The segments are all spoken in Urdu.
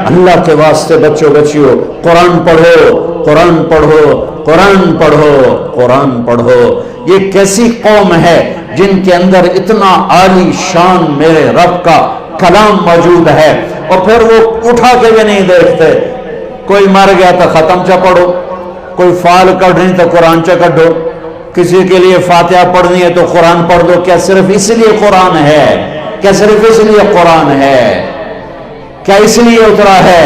اللہ کے واسطے بچوں بچیوں قرآن پڑھو، قرآن پڑھو، قرآن پڑھو، قرآن پڑھو۔ یہ کیسی قوم ہے جن کے اندر اتنا عالی شان میرے رب کا کلام موجود ہے، اور پھر وہ اٹھا کے بھی نہیں دیکھتے۔ کوئی مر گیا تو ختم چا پڑھو، کوئی فال کڑھنی تو قرآن چا کڑھو، کسی کے لیے فاتحہ پڑھنی ہے تو قرآن پڑھ دو۔ کیا صرف اس لیے قرآن ہے؟ کیا صرف اس لیے قرآن ہے؟ کیا اس لیے اترا ہے؟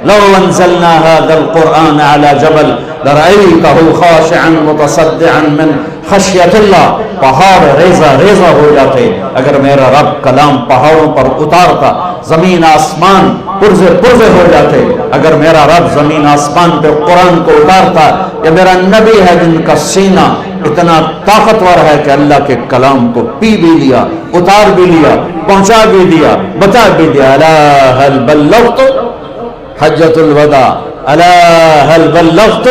لو انزلنا هذا القرآن على جبل لرأيته خاشعا متصدعا من خشیت اللہ، پہاڑ ریزہ ریزہ ہو جاتے اگر میرا رب کلام پہاڑوں پر اتارتا، زمین آسمان پرزے پرزے ہو جاتے اگر میرا رب زمین آسمان پہ قرآن کو اتارتا۔ یہ میرا نبی ہے جن کا سینہ اتنا طاقتور ہے کہ اللہ کے کلام کو پی بھی لیا، اتار بھی لیا، پہنچا بھی دیا، بتا بھی دیا۔ الا هل بلغت حجۃ الوداع، الا هل بلغت،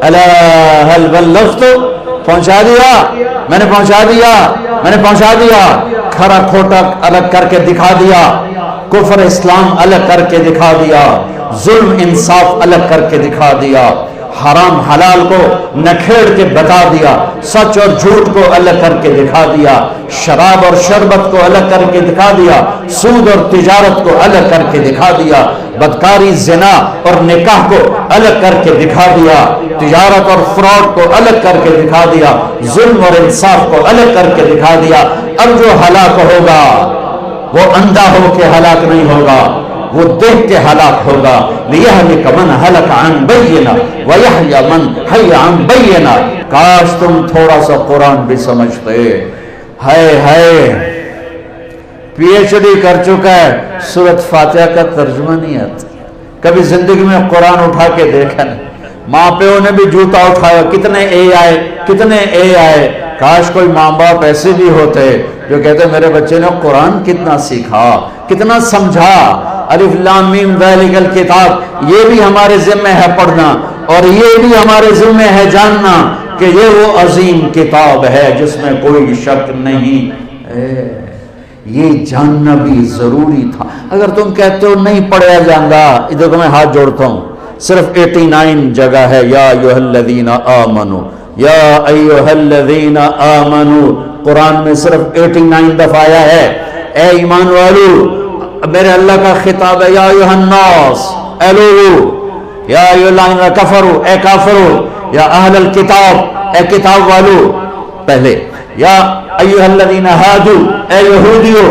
الا هل بلغت، پہنچا دیا، میں نے پہنچا دیا، میں نے پہنچا دیا۔ کھرا کھوٹا الگ کر کے دکھا دیا، کفر اسلام الگ کر کے دکھا دیا، ظلم انصاف الگ کر کے دکھا دیا، حرام حلال کو نکھیڑ کے بتا دیا، سچ اور جھوٹ کو الگ کر کے دکھا دیا، شراب اور شربت کو الگ کر کے دکھا دیا، سود اور تجارت کو الگ کر کے دکھا دیا، بدکاری زنا اور نکاح کو الگ کر کے دکھا دیا، تجارت اور فراڈ کو الگ کر کے دکھا دیا، ظلم اور انصاف کو الگ کر کے دکھا دیا۔ اب جو ہلاک ہوگا وہ اندھا ہو کے ہلاک نہیں ہوگا، وہ دیکھ کے ہلاک ہوگا۔ لِيَهْلِكَ مَنْ هَلَكَ عَنْ بَيِّنَةٍ وَيَحْيَى مَنْ حَيَّ عَنْ بَيِّنَةٍ۔ کاش تم تھوڑا سا قرآن بھی سمجھتے۔ ہائے پی ایچ ڈی کر چکا ہے، سورۃ فاتحہ کا ترجمہ نہیں آتا، کبھی زندگی میں قرآن اٹھا کے دیکھا نہیں۔ ماں پیو نے بھی جوتا اٹھایا، کتنے اے آئے، کتنے اے آئے۔ کاش کوئی ماں باپ ایسے بھی ہوتے جو کہتے میرے بچے نے قرآن کتنا سیکھا، کتنا سمجھا۔ الف لام میم ذالک الکتاب، یہ بھی ہمارے ذمہ ہے پڑھنا، اور یہ بھی ہمارے ذمہ ہے جاننا کہ یہ وہ عظیم کتاب ہے جس میں کوئی شک نہیں ہے۔ یہ جاننا بھی ضروری تھا۔ اگر تم کہتے ہو نہیں پڑھا جاندہ، ادھر کو میں ہاتھ جوڑتا ہوں، صرف 89 جگہ ہے یا ایھا الذین آمنو، یا ایھا الذین آمنو، قرآن میں صرف 89 دفعہ آیا ہے۔ اے ایمان والو، میرے اللہ کا خطاب ہے، یا ایھا الناس، اے لوگو، یا ایھا الذین کفروا، اے کافرو، یا اہل الکتاب، اے کتاب والو پہلے، یا ایھا الذین ہادو، اے یہودیو،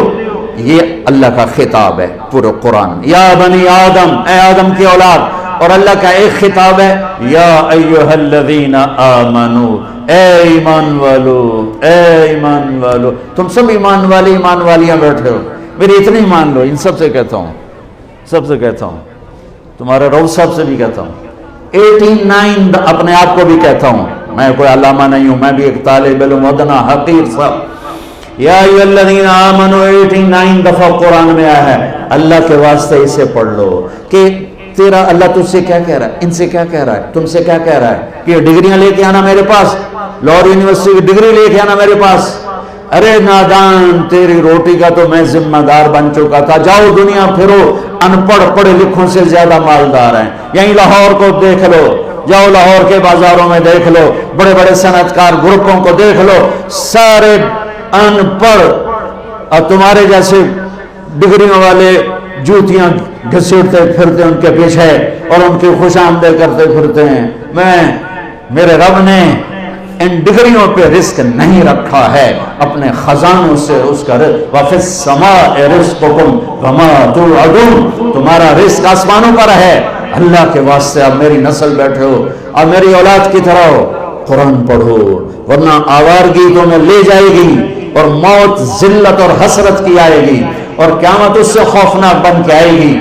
یہ اللہ کا خطاب ہے پورے قرآن۔ یا بنی آدم، اے آدم کی اولاد، اور اللہ کا ایک خطاب ہے، یا ایھا الذین آمنو، اے ایمان والو، اے ایمان والو۔ تم سب ایمان والے ایمان والیاں بیٹھے ہو، میری اتنی مان لو، ان سب سے کہتا ہوں، سب سے کہتا ہوں، تمہارے رو صاحب سے بھی کہتا ہوں، 89 اپنے آپ کو بھی کہتا ہوں، میں کوئی علامہ نہیں ہوں، میں بھی ایک طالب علم ادنا حقیر صاحب۔ یا ایھا الذین آمنو 89 دفعہ قرآن میں آیا ہے۔ اللہ کے واسطے اسے پڑھ لو کہ تیرا اللہ تجھ سے کیا کہہ رہا ہے، ان سے کیا کہہ رہا ہے، تم سے کیا کہہ رہا ہے کہ یہ ڈگریاں لے کے آنا میرے پاس، لاہور یونیورسٹی کی ڈگری لے کے آنا میرے پاس۔ ارے نادان، تیری روٹی کا تو میں ذمہ دار بن چکا تھا۔ جاؤ دنیا پھرو، ان پڑھ پڑھے لکھوں سے زیادہ مالدار ہیں۔ یہیں لاہور کو دیکھ لو، جاؤ لاہور کے بازاروں میں دیکھ لو، بڑے بڑے صنعت کار گروپوں کو دیکھ لو، سارے ان پڑھ، اور تمہارے جیسے ڈگریوں والے جوتیاں گھسیٹتے پھرتے ان کے پیچھے اور ان کی خوش آمدید کرتے پھرتے ہیں۔ میرے رب نے ان ڈگریوں پہ رزق نہیں رکھا ہے، اپنے خزانوں سے اس کا رزق، وَفِي السَّمَاءِ رِزْقُكُمْ وَمَا تُوعَدُونَ، تمہارا رزق آسمانوں پر ہے۔ اللہ کے واسطے اب میری نسل بیٹھے ہو، اب میری اولاد کی طرح ہو، قرآن پڑھو، ورنہ آوارگی تمہیں لے جائے گی، اور موت ذلت اور حسرت کی آئے گی، اور قیامت اس سے خوفناک بن کے آئے گی۔